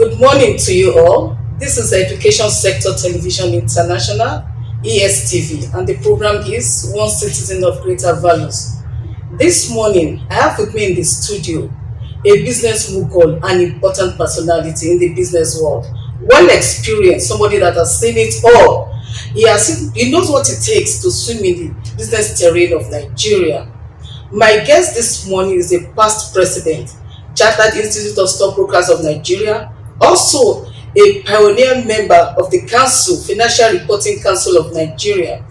Good morning to you all. This is Education Sector Television International, ESTV, and the program is One Citizen of Greater Values. This morning, I have with me in the studio a business mogul, an important personality in the business world. Well experienced, somebody that has seen it all. He knows what it takes to swim in the business terrain of Nigeria. My guest this morning is a past president, Chartered Institute of Stockbrokers of Nigeria, also a pioneer member of the Council, Financial Reporting Council of Nigeria.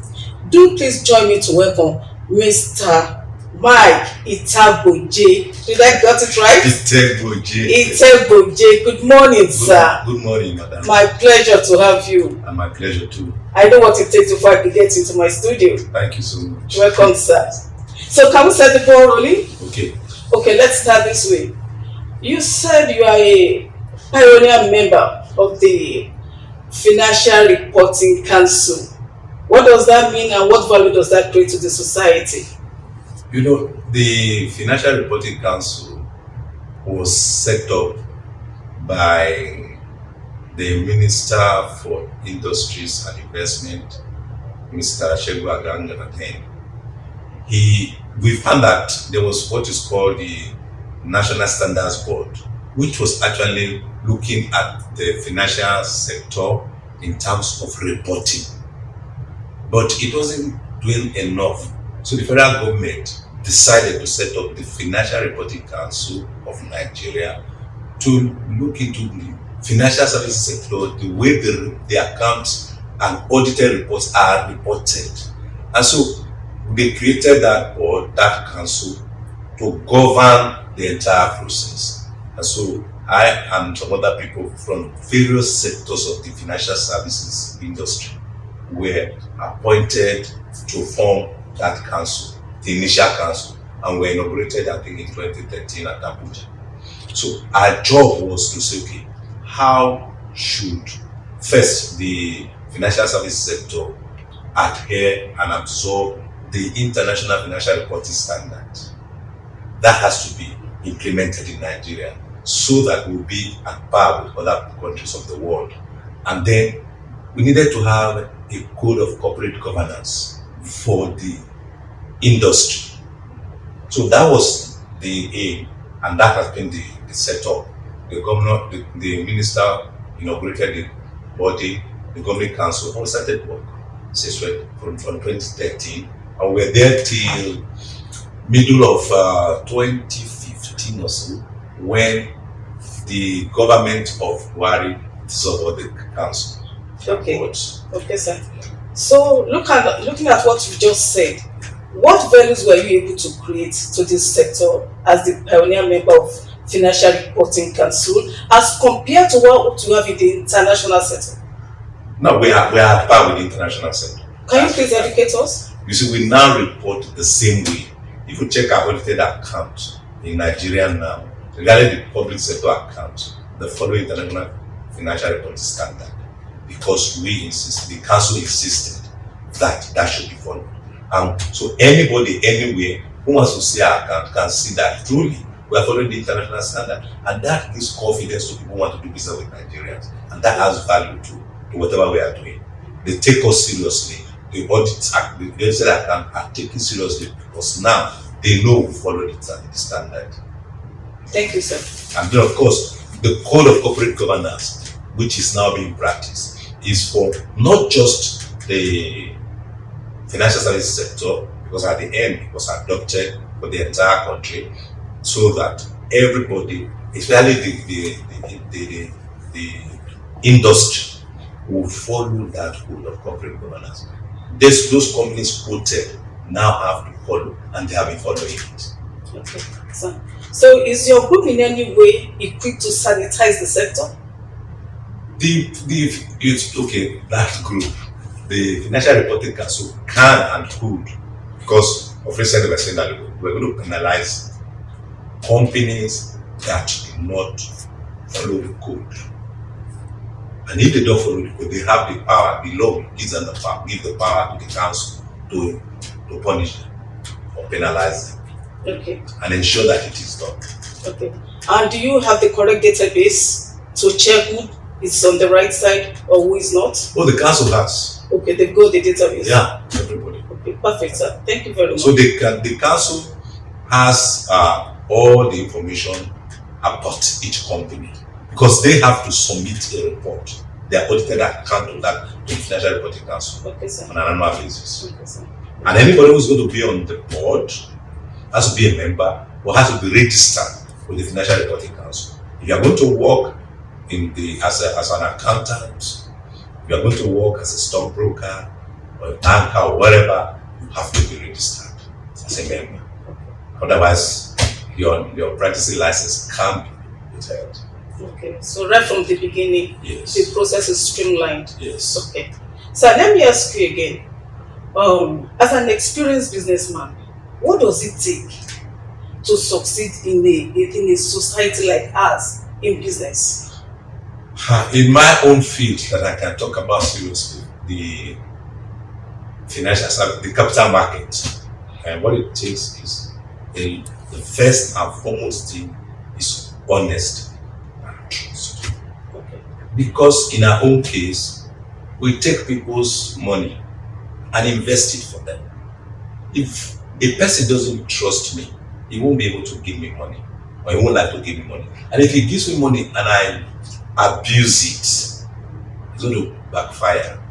Do please join me to welcome Mr. Mike Itegboje. Did I got it right? Itegboje. Itegboje. Good morning, sir. Good morning, madam. My pleasure to have you. And my pleasure too. I know what it takes before I can get into my studio. Thank you so much. Welcome, sir. So can we set the ball rolling? Okay. Okay, let's start this way. You said you are a pioneer member of the Financial Reporting Council. What does that mean and what value does that create to the society? You know, the Financial Reporting Council was set up by the Minister for Industries and Investment, Mr. Itegboje. We found that there was what is called the National Standards Board, which was actually looking at the financial sector in terms of reporting. But it wasn't doing enough. So the federal government decided to set up the Financial Reporting Council of Nigeria to look into the financial services sector, the way the accounts and audited reports are reported. And so they created that board, that council, to govern the entire process. And so I and some other people from various sectors of the financial services industry were appointed to form that council, the initial council, and were inaugurated, I think, in 2013 at Abuja. So our job was to say, okay, how should first the financial services sector adhere and absorb the international financial reporting standard that has to be implemented in Nigeria so that we'll be at par with other countries of the world. And then we needed to have a code of corporate governance for the industry. So that was the aim, and that has been the setup. The governor, the minister inaugurated the body, the governing council, and we started work since from 2013, and we were there till middle of 2015 or so, when the government of Buhari dissolved the council. Okay. Okay, sir. So looking at what you just said, what values were you able to create to this sector as the pioneer member of Financial Reporting Council as compared to what you have in the international sector? No, we are at par with the international sector. Can you please educate us? You see, we now report the same way. If you check our audited account in Nigeria now, regarding the public sector account, the following international financial reporting standard, because we insist, the council insisted that should be followed. And so anybody, anywhere who wants to see our account can see that truly we are following the international standard, and that gives confidence to people who want to do business with Nigerians, and that has value to whatever we are doing. They take us seriously. The audited account are taken seriously because now they know we follow the standard. Thank you, sir. And then, of course, the code of corporate governance, which is now being practiced, is for not just the financial services sector, because at the end it was adopted for the entire country, so that everybody, especially the industry, will follow that code of corporate governance. Those companies quoted now have to follow, and they have been following it. Okay, so is your group in any way equipped to sanitize the sector? That group, the Financial Reporting Council, can and could, because of recently we're saying that we're going to penalize companies that do not follow the code. And if they don't follow the code, they have the power, the law gives them the power, give the power to the council to punish them or penalize them. Okay. And ensure that it is done. Okay. And do you have the correct database to check who is on the right side or who is not? Oh, the council has. Okay, they've got the database. Yeah, everybody. Okay, perfect, sir. Thank you very much. So the council has all the information about each company because they have to submit a report, their audited account to that to the Financial Reporting Council Okay, sir. on an annual basis. Okay, sir. And anybody who's going to be on the board has to be a member or has to be registered with the Financial Reporting Council. If you are going to work in the as an accountant, if you are going to work as a stockbroker or a banker or whatever, you have to be registered as a member. Otherwise, your practicing license can be withheld. Okay, so right from the beginning, Yes. the process is streamlined. Yes. Okay. So let me ask you again. As an experienced businessman, what does it take to succeed in a society like ours in business? In my own field that I can talk about seriously, the financial service, the capital market, and what it takes is the first and foremost thing is honest and trust. Okay. Because in our own case, we take people's money and invest it for them. If a person doesn't trust me, he won't be able to give me money, or he won't like to give me money. And if he gives me money and I abuse it, it's going to backfire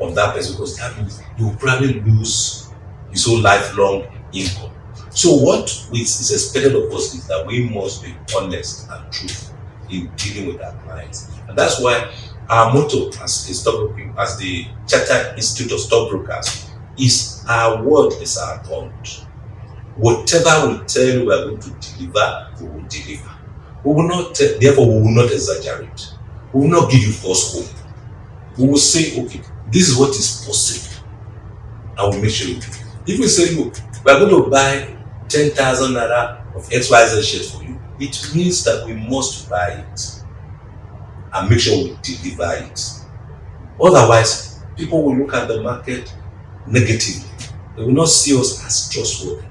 on that person because that means he will probably lose his whole lifelong income. So what is expected of us is that we must be honest and truthful in dealing with our clients. And that's why our motto as a stockbroking, as the Chartered Institute of Stockbrokers, is our word is our bond. Whatever we tell you we are going to deliver, we will deliver. We will not, therefore, we will not exaggerate. We will not give you false hope. We will say, okay, this is what is possible. I will make sure you do. If we say, look, we are going to buy 10,000 naira of XYZ shares for you, it means that we must buy it and make sure we deliver it. Otherwise, people will look at the market negatively. They will not see us as trustworthy.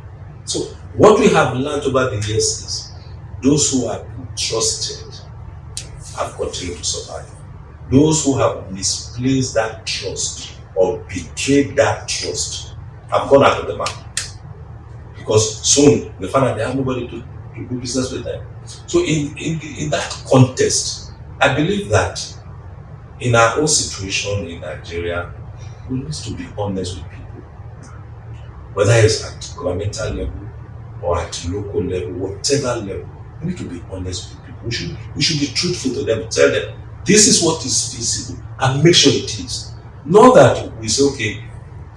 So, what we have learned over the years is those who have been trusted have continued to survive. Those who have misplaced that trust or betrayed that trust have gone out of the market. Because soon they find out they have nobody to do business with them. So in that context, I believe that in our own situation in Nigeria, we need to be honest with people. Whether it's at governmental level or at local level, whatever level, we need to be honest with people. We should be truthful to them, tell them this is what is feasible and make sure it is. Not that we say, okay,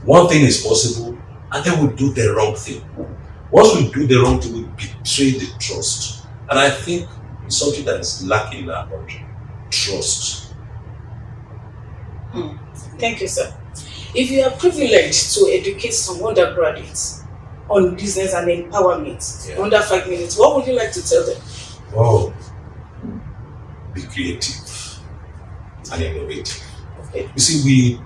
one thing is possible and then we do the wrong thing. Once we do the wrong thing, we betray the trust. And I think it's something that is lacking in our country. Trust. Thank you, sir. If you are privileged to educate some undergraduates on business and empowerment under 5 minutes, what would you like to tell them? Oh, be creative and innovative. Okay. You see,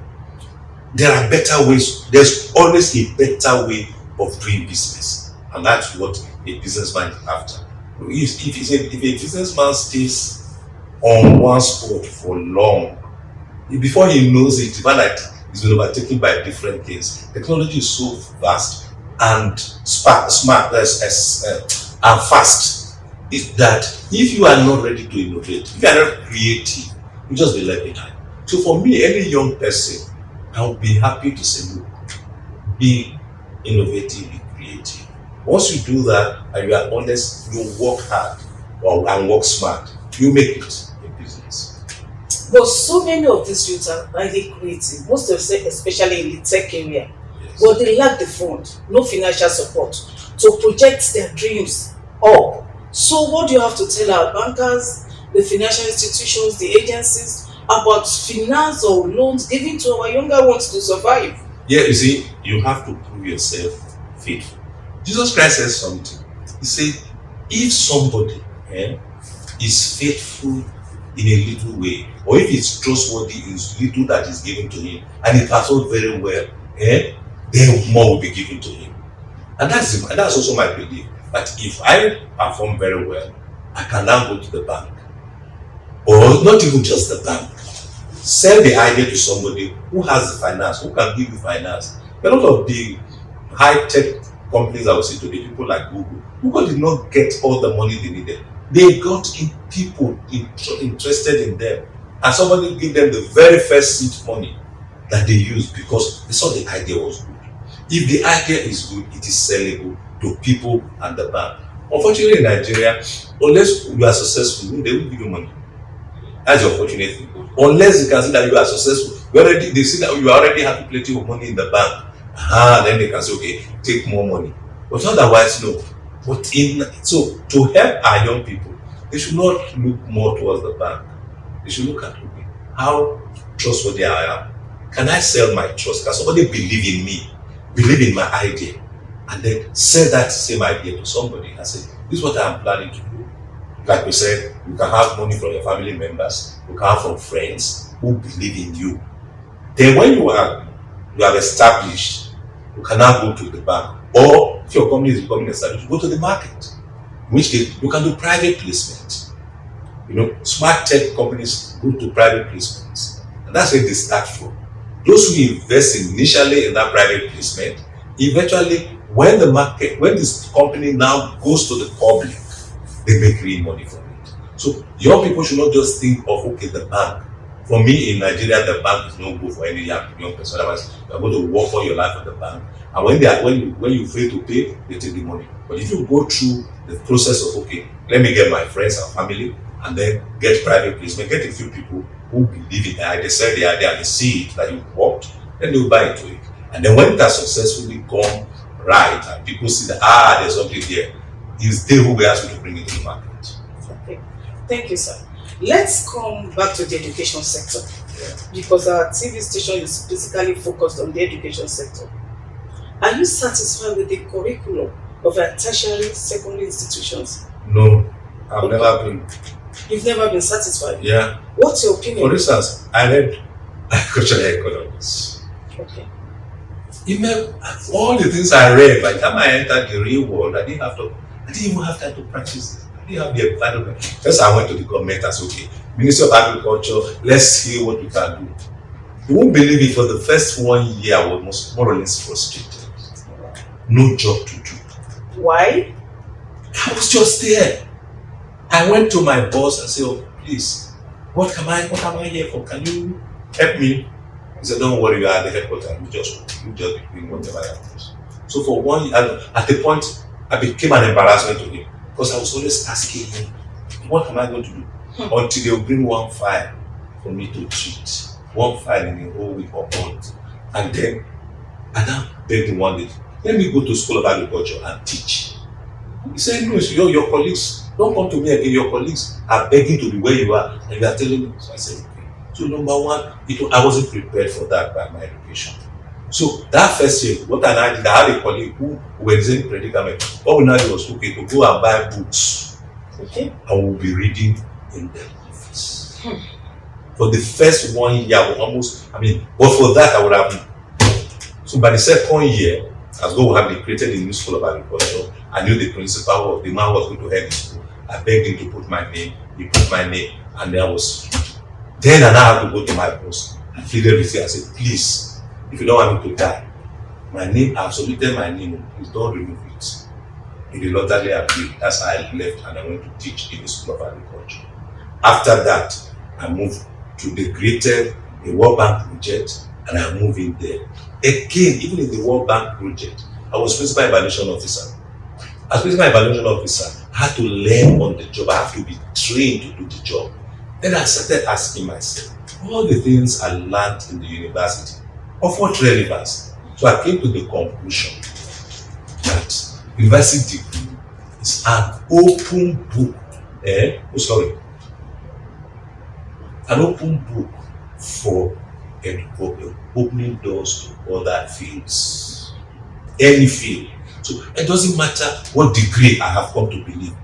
there are better ways. There's always a better way of doing business. And that's what a businessman is after. If a businessman stays on one spot for long, before he knows it, even like he's been overtaken by different things. Technology is so vast and smart and fast. Is that if you are not ready to innovate, if you are not creative, you just be left behind. So for me, any young person, I will be happy to say, look, be innovative, be creative. Once you do that and you are honest, you work hard and work smart, you make it a business. But so many of these youths are highly creative, most of them, especially in the tech area. Yes. But they lack the fund, no financial support to project their dreams up. So what do you have to tell our bankers, the financial institutions, the agencies about finance or loans given to our younger ones to survive? Yeah, you see, you have to prove yourself faithful. Jesus Christ says something. He said, if somebody is faithful in a little way, or if it's trustworthy in little that is given to him, and he performs very well, then more will be given to him. And that's also my belief. That if I perform very well, I can now go to the bank or or not even just the bank. Sell the idea to somebody who has the finance, who can give you finance. A lot of the high tech companies I would say today, people like Google did not get all the money they needed. They got in people interested in them, and somebody gave them the very first seed money that they used because they saw the idea was good. If the idea is good, it is sellable to people and the bank. Unfortunately, in Nigeria, unless you are successful, they will give you money. That's the unfortunate thing. Unless you can see that you are successful, they see that you already have plenty of money in the bank. Then they can say, okay, take more money. But otherwise, no. So to help our young people, they should not look more towards the bank. They should look at, okay, how trustworthy I am. Can I sell my trust? Can somebody believe in me, believe in my idea, and then sell that same idea to somebody and say, this is what I am planning to do. Like we said, you can have money from your family members, you can have from friends who believe in you. Then when you have established, you can now go to the bank. Or if your company is becoming established, you go to the market. In which case you can do private placement. Smart tech companies go to private placements. And that's where they start from. Those who invest initially in that private placement, eventually when this company now goes to the public, they make real money from it. So young people should not just think of, okay, the bank. For me in Nigeria, the bank is no good for any young person. Otherwise, you are going to work all your life at the bank. And when you fail to pay, they take the money. But if you go through the process of, okay, let me get my friends and family, and then get private placement, get a few people who believe in the idea, they sell the idea and they see it that you worked, then they will buy into it. And then when it has successfully gone right and people see that there's something there, it's they who will ask you to bring it to the market. Okay. Thank you, sir. Let's come back to the education sector, because our TV station is basically focused on the education sector. Are you satisfied with the curriculum of our tertiary secondary institutions? No, I've never been. You've never been satisfied? Yeah. What's your opinion? For instance, I read agricultural economics. Okay. All the things I read, by the time I entered the real world, I didn't even have time to practice it. I didn't have the environment. First, I went to the government and said, okay, Ministry of Agriculture, let's see what we can do. You won't believe it, for the first 1 year, I was more or less frustrated. No job to do. Why? I was just there. I went to my boss and said, oh, please, what am I here for? Can you help me? He said, don't worry, you are at the headquarters. You just be doing whatever I have. So for 1 year, at the point, I became an embarrassment to him, because I was always asking him, what am I going to do? Until they will bring one file for me to treat. One file in a whole week or month. And then I now begged him one day, let me go to School of Agriculture and teach. He said, no, your colleagues, don't come to me again. Your colleagues are begging to be where you are, and you are telling me. So I said, okay. So number one, I wasn't prepared for that by my education. So that first year, what I did, I had a colleague who were in the same predicament. What we now did was, okay, to go and buy books. Okay. And we'll be reading in the office. For the first 1 year, but for that I would have. So by the second year, as though we have created a new School of Agriculture, I knew the principal, the man was going to head the school. I begged him to put my name, he put my name, and then I now had to go to my boss and pleaded with him. I said, please, if you don't want me to die, my name, I've submitted my name, please don't remove it. He reluctantly agreed. That's how I left and I went to teach in the School of Agriculture. After that, I moved to the World Bank project, and I moved in there. Again, even in the World Bank project, I was principal evaluation officer. As principal evaluation officer, I had to learn on the job. I have to be trained to do the job. Then I started asking myself, all the things I learned in the university, of what relevance? So I came to the conclusion that university degree is an open book. An open book for opening doors to other fields, any field. So it doesn't matter what degree I have come to believe,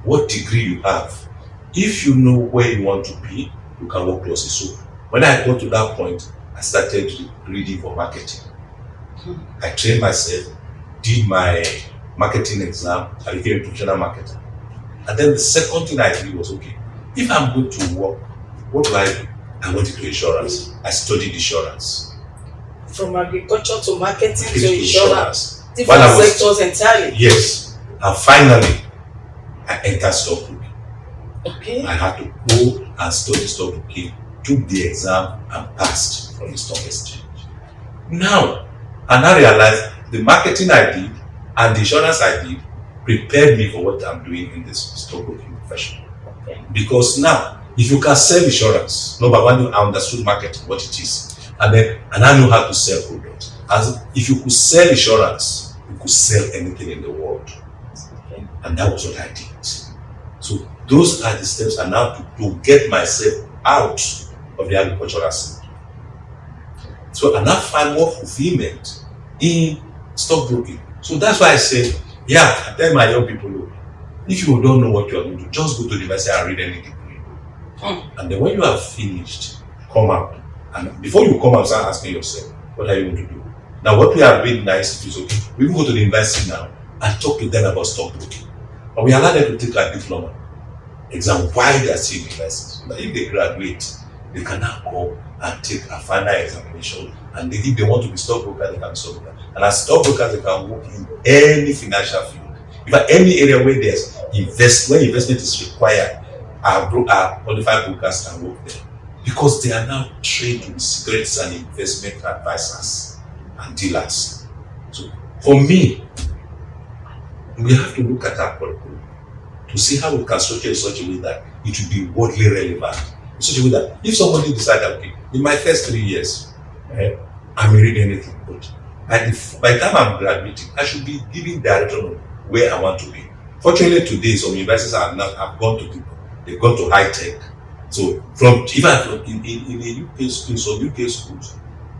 what degree you have. If you know where you want to be, you can work towards it. So when I got to that point, I started reading for marketing. I trained myself, did my marketing exam, I became a professional marketer. And then the second thing I did was, okay, if I'm going to work What do I do? I went into insurance. I studied insurance. From agriculture to marketing Into to insurance, While different I was, sectors entirely. yes, and finally, I entered stockbroking. Okay. I had to go and study stockbroking, took the exam, and passed from the stock exchange. Now, and I realized the marketing I did and the insurance I did prepared me for what I'm doing in this stockbroking profession. Okay. Because now, if you can sell insurance, number one, I understood marketing, what it is, and I know how to sell products. As if you could sell insurance, you could sell anything in the world, Okay. and that was what I did. So those are the steps I now to get myself out of the agricultural sector. So I now find more fulfillment in stockbroking. So that's why I say, yeah, I tell my young people, look, if you don't know what you are going to do, just go to the university and read any degree. And then when you have finished, come out. And before you come out, start asking yourself, what are you going to do? Now, what we have read nice is okay. We will go to the university now and talk to them about stockbroking. And we allow them to take a diploma exam while they are still in university. So that if they graduate, they can now go and take a final examination. And if they want to be stockbroker, they can be stockbroker. And as stockbrokers, they can work in any financial field. If at any area where there's where investment is required, our qualified brokers can work there. Because they are now trained in securities and investment advisors and dealers. So for me, we have to look at our curriculum to see how we can structure it in such a way that it will be worldly relevant. In such a way that if somebody decides, okay, in my first 3 years, I may read anything, but by the time I'm graduating, I should be giving direction of where I want to be. Fortunately, today, some universities have gone to people, they've gone to high tech. So from even in the UK school, some UK schools,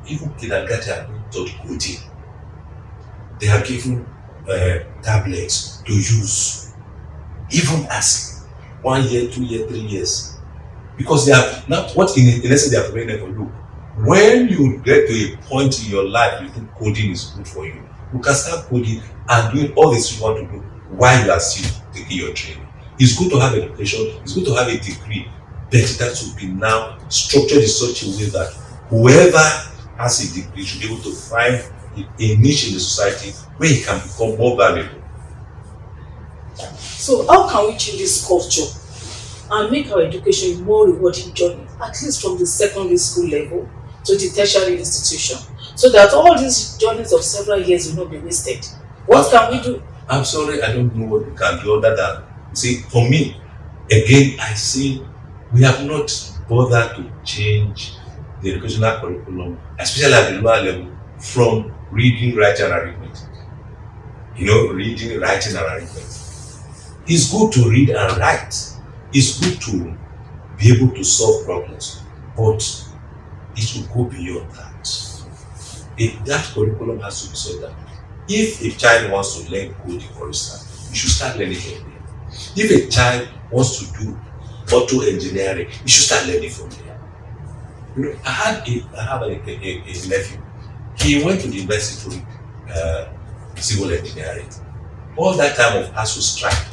even kindergarten are being taught coding. They are given tablets to use, even as 1 year, 2 years, 3 years, because they are now what in essence they are preparing for. Look, when you get to a point in your life you think coding is good for you, you can start coding and doing all this you want to do while you are still taking your training. It's good to have education, it's good to have a degree, but that should be now structured in such a way that whoever has a degree should be able to find a niche in the society where he can become more valuable. So how can we change this culture and make our education a more rewarding journey, at least from the secondary school level to the tertiary institution, so that all these journeys of several years will not be wasted? What can we do? I'm sorry, I don't know what we can do other than, see, for me, again, I see we have not bothered to change the educational curriculum, especially at the lower level, from reading, writing, and arithmetic. Reading, writing, and arithmetic. It's good to read and write. It's good to be able to solve problems, but it will go beyond that. That curriculum has to be so that if a child wants to learn coding, for instance, you should start learning from there. If a child wants to do auto engineering, you should start learning from there. I have a nephew. He went to the university to civil engineering. All that time of ASU strike,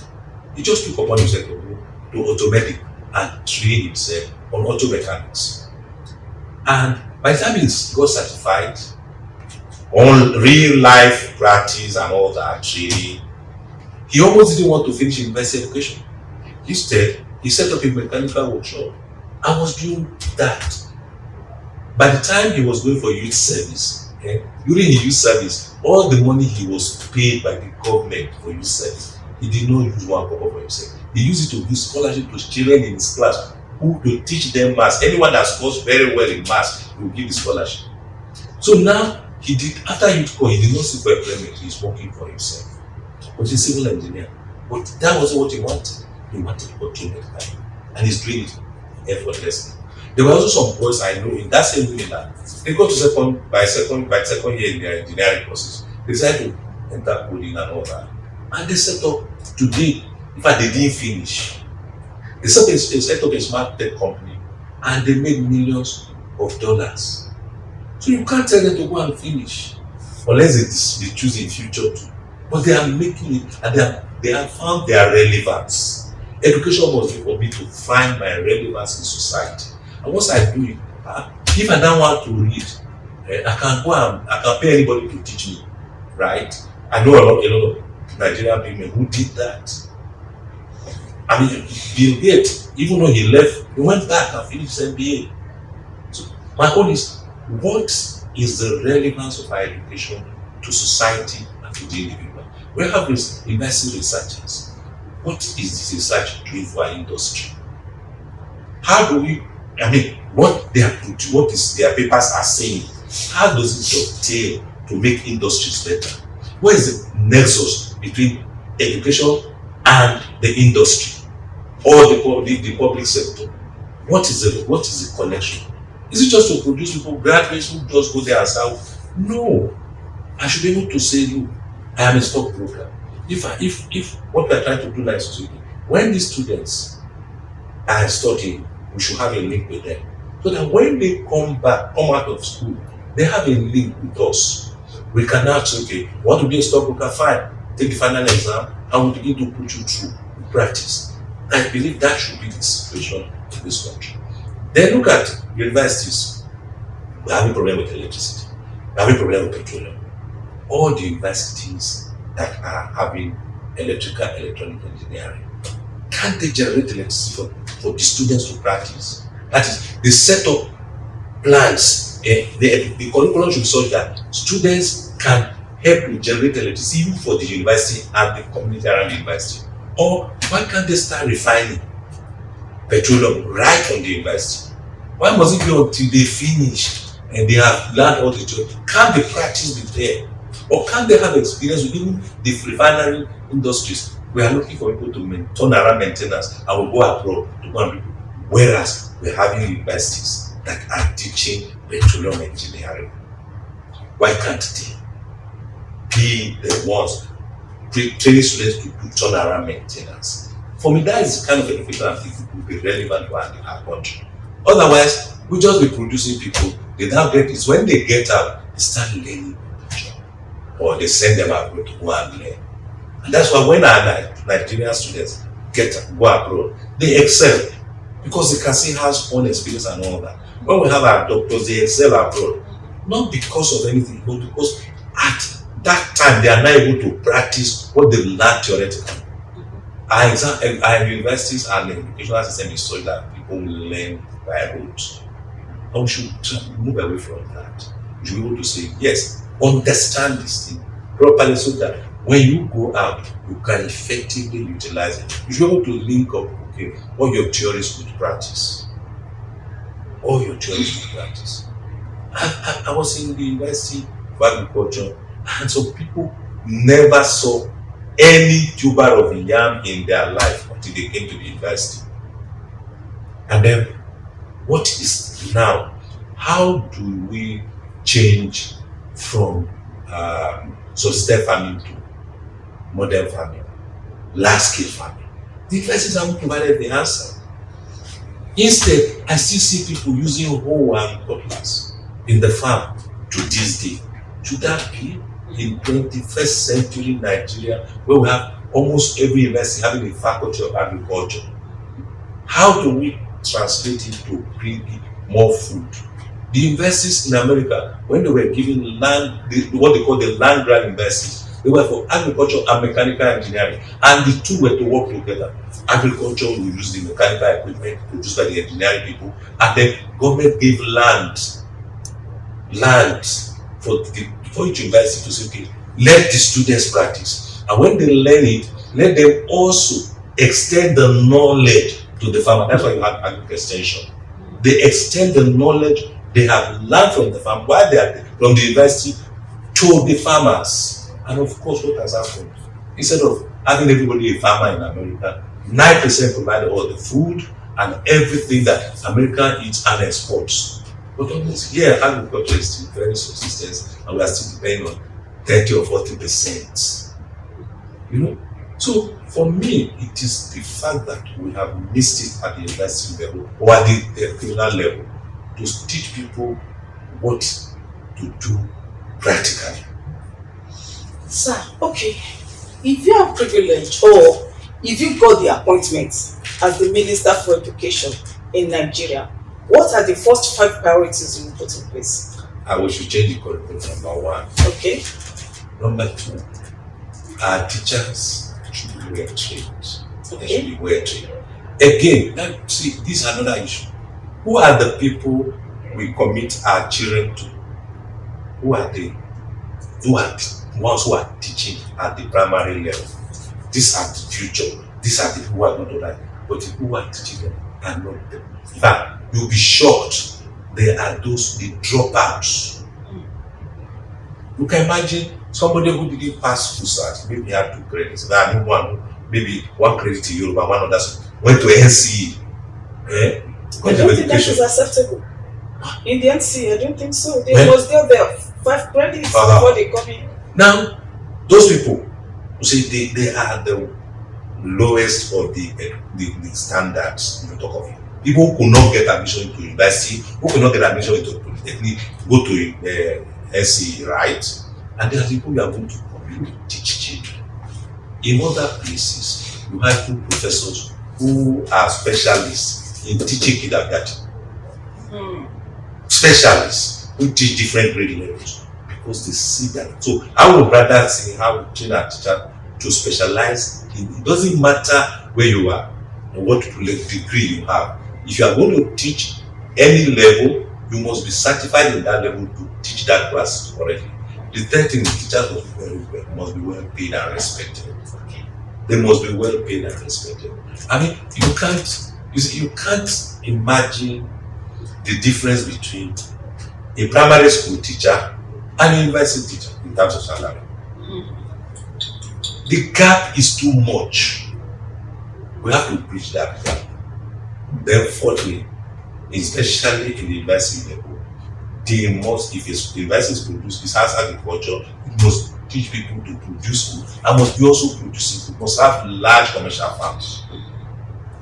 he just took upon himself to go to automedic and train himself on auto mechanics. And by the time he got certified on real life practice and all that training, he almost didn't want to finish university education. Instead, he set up a mechanical workshop and was doing that. By the time he was going for youth service, during his youth service, all the money he was paid by the government for youth service, he did not use one kobo for himself. He used it to give scholarship to children in his class who to teach them maths. Anyone that scores very well in maths, he will give the scholarship. So now after youth corps, he did not seek for employment. He's working for himself. But he's a civil engineer. But that wasn't what he wanted. He wanted to go to medical, and he's doing it effortlessly. There were also some boys I know in that same union. They got to second year in their engineering courses. They decided to enter coding and all that. And they set up today. In fact, they didn't finish. They set up a smart tech company and they made millions of dollars. So you can't tell them to go and finish unless they choose in future too. But they are making it, and they have found their relevance. Education must be for me to find my relevance in society. And once I do it, if I don't want to read, I can go and I can pay anybody to teach me, right? I know a lot of Nigerian women who did that. I mean, Bill Gates, even though he left, he went back and finished his MBA. So my own is, what is the relevance of our education to society and to the individual? We have this university researchers. What is this research doing for our industry? How do we, I mean, what is their papers are saying? How does it dovetail to make industries better? Where is the nexus between education and the industry or the public sector? What is the connection? Is it just to produce people, graduates who just go there and say, no, I should be able to say, look, I am a stockbroker. If what we are trying to do now is to, when these students are studying, we should have a link with them. So that when they come out of school, they have a link with us. We can now say, okay, want to be a stockbroker? Fine. Take the final exam and we begin to put you through practice. I believe that should be the situation in this country. Then look at universities. We're having a problem with electricity. We're having a problem with petroleum. All the universities that are having electronic engineering, can't they generate electricity for the students to practice? That is, they set up plans. The curriculum should be such that students can help to generate electricity even for the university and the community around the university. Or why can't they start refining petroleum right from the university? Why must it be until they finish and they have learned all the jobs? Can't the practice be there? Or can't they have experience with even the refinery industries? We are looking for people to turn around maintenance and we'll go abroad to go and do. Whereas we're having universities that are teaching petroleum engineering. Why can't they be the ones training students to do turnaround maintenance? For me, that is the kind of education I think would be relevant to our country. Otherwise, we just be producing people. They now get this. When they get out, they start learning the job, or they send them abroad to go and learn. And that's why when our Nigerian students go abroad, they excel because they can see hands-on experience and all that. When we have our doctors, they excel abroad, not because of anything, but because at that time they are not able to practice what they learned theoretically. Our universities and the educational system is such that people learn by rote. And we should try to move away from that. We should be able to say, yes, understand this thing properly so that when you go out, you can effectively utilize it. You should be able to link up, okay, all your theories with practice. All your theories with practice. I was in the University of Agriculture, and some people never saw any tuber of yam in their life until they came to the university. And then, what is now? How do we change from subsistence farming to modern farming, large-scale farming? The universities haven't provided the answer. Instead, I still see people using hoe and cutlass in the farm to this day. Should that be in 21st century Nigeria, where we have almost every university having a faculty of agriculture? How do we translate it to bring more food? The universities in America, when they were giving land, what they call the land grant universities, they were for agriculture and mechanical engineering, and the two were to work together. Agriculture will use the mechanical equipment produced by the engineering people, and then government gave land for each university to say, okay, let the students practice, and when they learn it, let them also extend the knowledge to the farmer. That's why you have agriculture extension. They extend the knowledge they have learned from the farm while they are from the university to the farmers. And of course, what has happened? Instead of having everybody a farmer in America, 9% provide all the food and everything that America eats and exports. But almost here, agriculture is still very subsistence, and we are still depending on 30 or 40%. You know? So for me, it is the fact that we have missed it at the university level or at the criminal level to teach people what to do practically. Sir, okay. If you are privileged or if you got the appointment as the Minister for Education in Nigeria, What are the first five priorities you will put in place? I should change the curriculum, number one. Okay. Number two, our teachers should be well trained. They should Okay. be well trained. Again, see, this is another issue. Who are the people we commit our children to? Who are they? Who are the ones who are teaching at the primary level? These are the future. These are the people who are going to learn. But the people who are teaching them are not them. In fact, you'll be shocked. There are those, the dropouts. You can imagine somebody who didn't pass school start, maybe had 2 credits. There are one, maybe 1 credit to Yoruba, one other went to NCE. I don't think that is acceptable. In the NC, I don't think so. They must get their 5 credits before they come in. Now, those people, you see, they are the lowest of the standards in the talk of it. People who could not get admission into university, who could not get admission into polytechnic, go to NC, right? And there are people who are going to come in to teach children. In other places, you have 2 professors who are specialists in teaching kindergarten. Specialists who teach different grade levels because they see that. So I would rather see how we train our teacher to specialize in it. Doesn't matter where you are or what degree you have. If you are going to teach any level, you must be certified in that level to teach that class correctly. The third thing, the teachers must be well paid and respected. They must be well paid and respected. I mean, you can't imagine the difference between a primary school teacher and a university teacher in terms of salary. The gap is too much. We have to bridge that gap. Then fourthly, especially in the university level, they must, if a university produces, it has agriculture, it must teach people to produce food and must be also producing food, must have large commercial farms.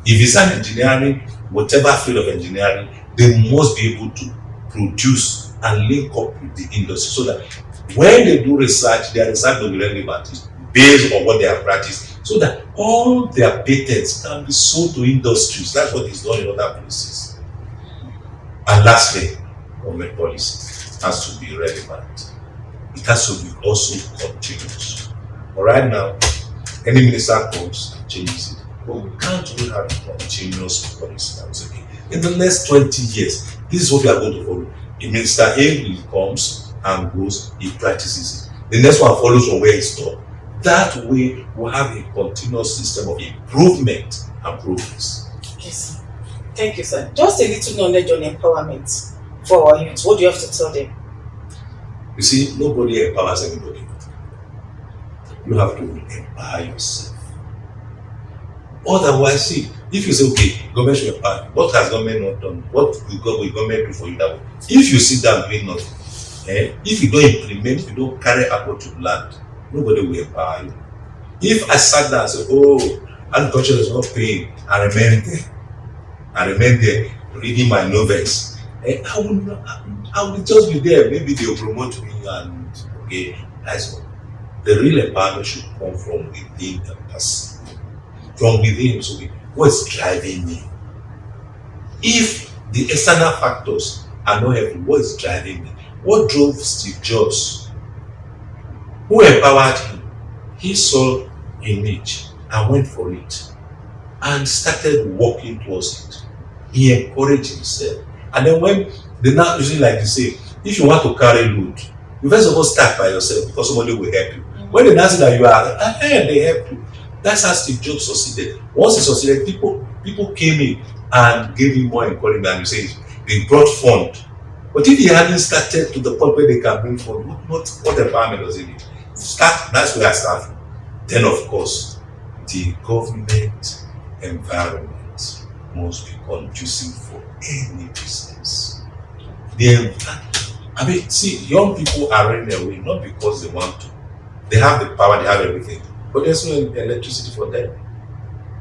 If it's an engineering, whatever field of engineering, they must be able to produce and link up with the industry so that when they do research, their research will be relevant based on what they have practiced, so that all their patents can be sold to industries. That's what is done in other places. And lastly, government policy has to be relevant. It has to be also continuous. But right now, any minister comes and changes it. But we can't really have a continuous policy. That's okay. In the next 20 years, this is what we are going to follow. A minister A comes and goes, he practices it. The next one follows from where he stopped. That way, we'll have a continuous system of improvement and progress. Yes. Thank you, sir. Just a little knowledge on empowerment for our youth. What do you have to tell them? You see, nobody empowers anybody. You have to empower yourself. Otherwise, see, if you say, okay, government should empower you, what has government not done? What will government do for you that way? If you sit down doing nothing, if you don't implement, if you don't carry out what you've learned, nobody will empower you. If I sat down and said, oh, agriculture is not paying, I remain there reading my novels, I will just be there. Maybe they'll promote me and okay, that's all. The real empowerment should come from within the person. From within, so what's driving me? If the external factors are not helping, what is driving me? What drove Steve Jobs? Who empowered him? He saw a niche and went for it and started working towards it. He encouraged himself. And then when they now usually like to say, if you want to carry load, you first of all start by yourself because somebody will help you. When they now see that you are ahead, they help you. That's how Steve Jobs succeeded. Once he succeeded, people came in and gave him more encouragement, and you say they brought fund. But if he hadn't started to the point where they can bring fund, what empowerment does he need? That's where I start from. Then of course, the government environment must be conducive for any business. See, young people are running away not because they want to. They have the power, they have everything. But there's no electricity for them.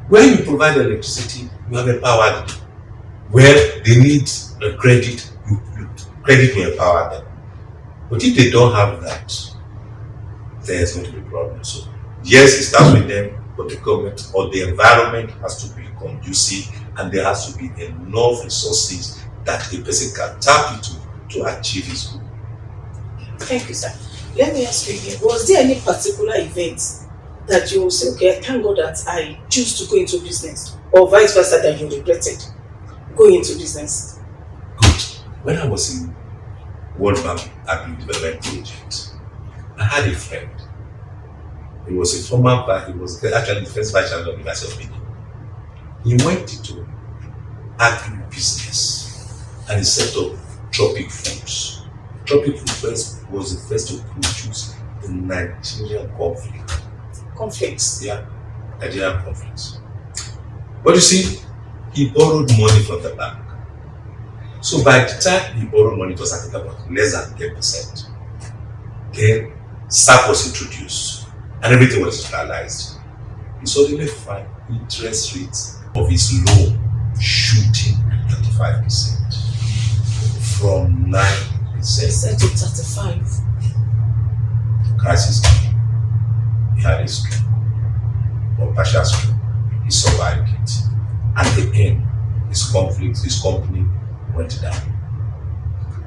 When you provide electricity, you have empowered them. Where they need a credit, credit will empower them. But if they don't have that, there's going to be problems. So yes, it starts with them, but the government or the environment has to be conducive, and there has to be enough resources that a person can tap into to achieve his goal. Thank you, sir. Let me ask you again. Was there any particular event that you will say, okay, thank God that I choose to go into business, or vice versa that you regretted going into business? Good. When I was in World Bank Agri Development Project, I had a friend. He was a he was actually the first vice chancellor of the University of Benin. He went into agri business and he set up Tropic Foods. Tropic Foods was the first to produce the Nigerian conflict. Conflicts? Yeah, Nigerian conflicts. But you see, he borrowed money from the bank. So by the time he borrowed money, it was I think about less than 10%. Then SAP was introduced and everything was digitalized. He suddenly find interest rates of his loan shooting 35% from 9%. Set to 35. Crisis came. He had a stroke, or partial stroke. He survived it. At the end, his company went down.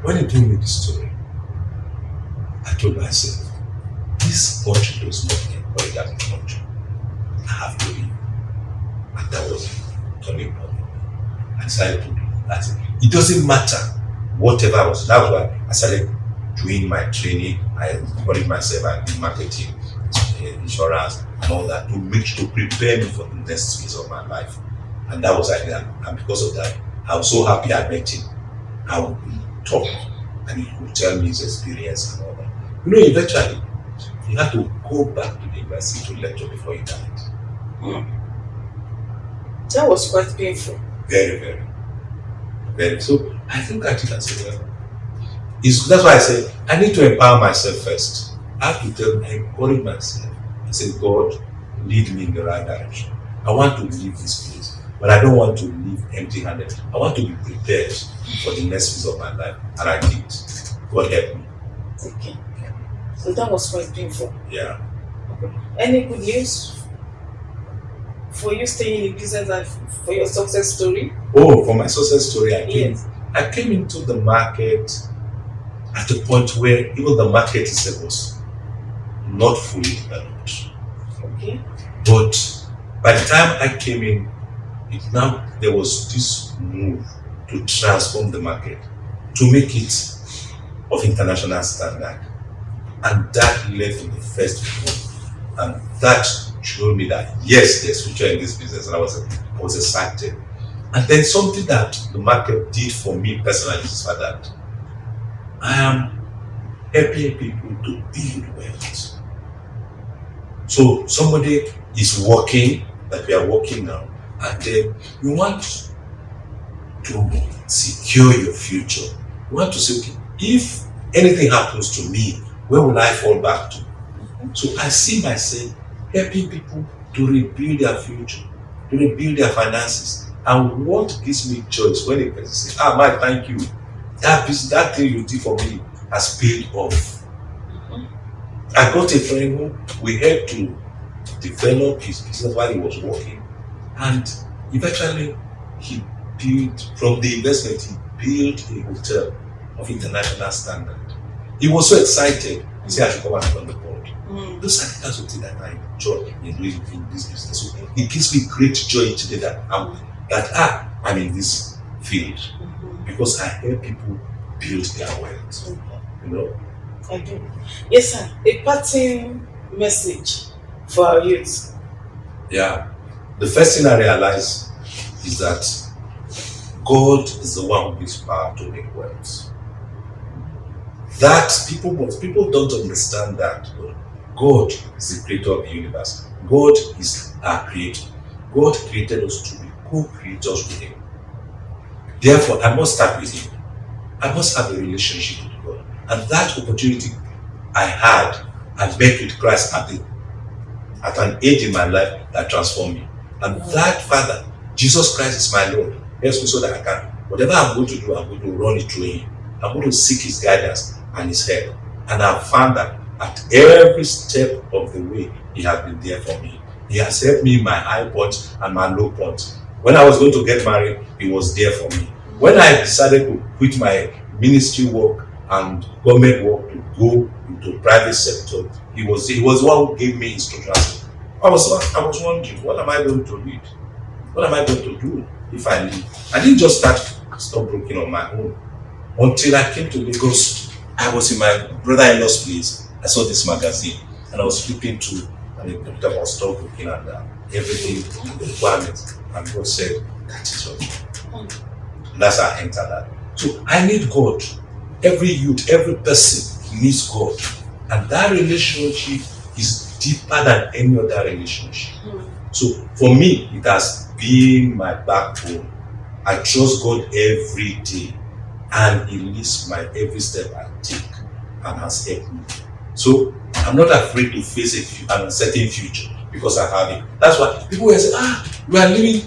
When he told me the story, I told myself, this country does not encourage agriculture. I have to leave. And that was a turning point. I decided to do that. It doesn't matter whatever I was. That's why I started doing my training. I studied myself. I did marketing, insurance, and all that to prepare me for the next phase of my life. And that was ideal. And because of that, I was so happy I met him. I would talk, and he would tell me his experience and all that. You know, eventually, he had to go back to the university to lecture before he died. That was quite painful. Very, very, very. So I think I did as well. That's why I say I need to empower myself first. I have to encourage myself. I say, God, lead me in the right direction. I want to leave this place, but I don't want to leave empty-handed. I want to be prepared for the next phase of my life, and I did. God help me. Okay. So that was quite painful. Yeah. Okay. Any good news for you staying in business and for your success story? Oh, for my success story, Yes. I came into the market at a point where even the market itself was not fully developed. Okay. But by the time I came in, there was this move to transform the market, to make it of international standard. And that led to the first move. And that showed me that yes, there's future in this business. And I was excited. And then something that the market did for me personally is that I am helping people to build wealth. So somebody is working, like we are working now, and then you want to secure your future. You want to say, okay, if anything happens to me, where will I fall back to? So I see myself helping people to rebuild their future, to rebuild their finances. And what gives me joy is when a person says, Mike, thank you. That thing you did for me has paid off. I got a friend who we helped to develop his business while he was working, and eventually he built, from the investment, he built a hotel of international standard. He was so excited. He said, I should come and on the board. Those are the kinds of things that I enjoy in doing in this business. So it gives me great joy today that I'm in this field because I help people build their wealth. You know? I do. Yes, sir. A parting message for our youth. Yeah. The first thing I realize is that God is the one who gives power to make wealth. That people don't understand that God is the creator of the universe. God is our creator. God created us to be co-creators with Him. Therefore, I must start with Him. I must have a relationship with God. And that opportunity I met with Christ at an age in my life that transformed me. And that Father, Jesus Christ is my Lord, helps me so that I can, whatever I'm going to do, I'm going to run it through Him. I'm going to seek His guidance and His help. And I've found that at every step of the way, He has been there for me. He has helped me in my high points and my low points. When I was going to get married, He was there for me. When I decided to quit my ministry work and government work to go into private sector, he was the one who gave me instructions. I was wondering, what am I going to read? What am I going to do if I leave? I didn't just stop working on my own until I came to Lagos. I was in my brother-in-law's place. I saw this magazine and I was flipping through and it talked about stockbroking and everything, the requirements. And God said, that is what. And that's how I entered that. So I need God. Every youth, every person needs God. And that relationship is deeper than any other relationship. So for me, it has been my backbone. I trust God every day and He leads my every step I take and has helped me. So I'm not afraid to face an uncertain future because I have it. That's why people will say, you are living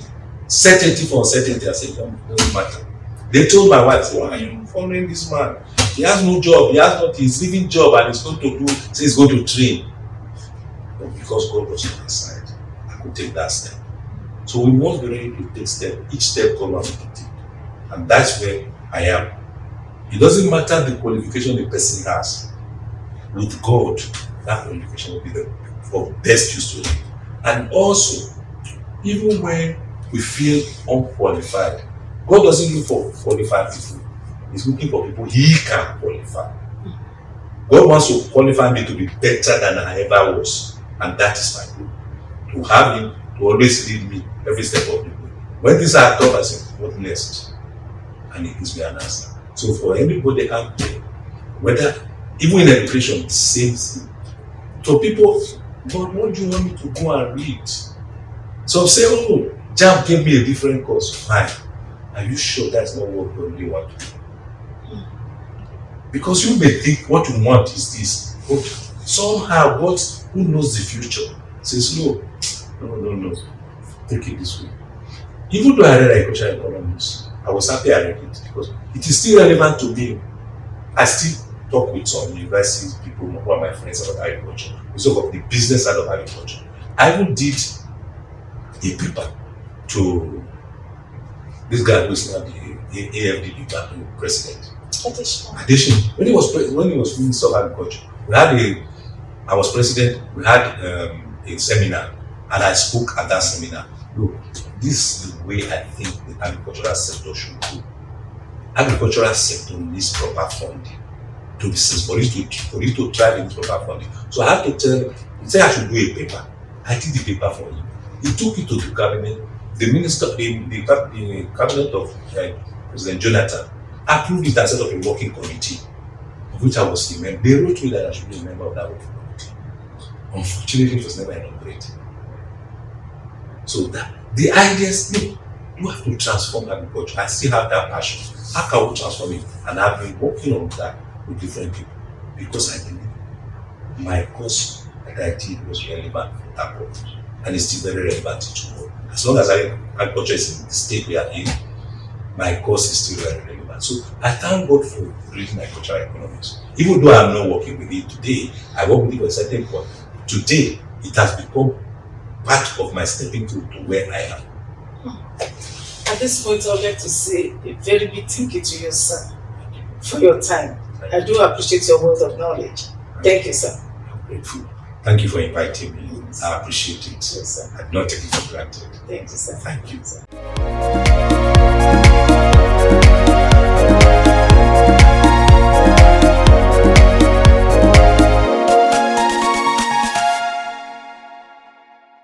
certainty for uncertainty. I said, it doesn't matter. They told my wife, why are you following this man? He has no job, he's leaving job and he's going to do, so he's going to train. But because God was on my side, I could take that step. So we must be ready to take each step God wants to take. And that's where I am. It doesn't matter the qualification the person has. With God, that qualification will be the best use to it. And also, even when we feel unqualified, God doesn't look for qualified people. He's looking for people He can qualify. God wants to qualify me to be better than I ever was. And that is my goal. To have Him to always lead me every step of the way. When things are tough, I say, what next? And He gives me an answer. So for anybody out there, whether even in education, the same thing. So people, God, what do you want me to go and read? So say, JAMB gave me a different course. Fine. Are you sure that's not what God really wants to do? Because you may think what you want is this, but somehow God, who knows the future, says, no, take it this way. Even though I read agricultural economics, I was happy I read it because it is still relevant to me. I still talk with some university people who are my friends about agriculture. We talk about the business side of agriculture. I even did a paper to this guy who is now the AFDB president. Addition. When he was Minister of Agriculture, I was president, we had a seminar and I spoke at that seminar. Look, this is the way I think the agricultural sector should go. Agricultural sector needs proper funding to be for it to thrive in proper funding. So I have to tell him, he said I should do a paper. I did the paper for him. He took it to the cabinet. The minister, the cabinet of President Jonathan approved it and set up a working committee, of which I was a member. They wrote me that I should be a member of that working committee. Unfortunately, it was never inaugurated. So that the ideas, you have to transform agriculture. I still have that passion. How can we transform it? And I've been working on that with different people because I believe my course that I did was relevant for that purpose, and it's still very relevant to work. As long as agriculture is in the state we are in, my course is still very relevant. So I thank God for reading agricultural economics. Even though I'm not working with it today, I work with it for a certain point. Today, it has become part of my stepping to where I am. At this point, I would like to say a very big thank you to you, sir, for your time. I do appreciate your wealth of knowledge. Thank you, sir. I'm grateful. Thank you for inviting me. I appreciate it. Yes, sir. I do not take it for granted. Thank you, sir. Thank you. Sir.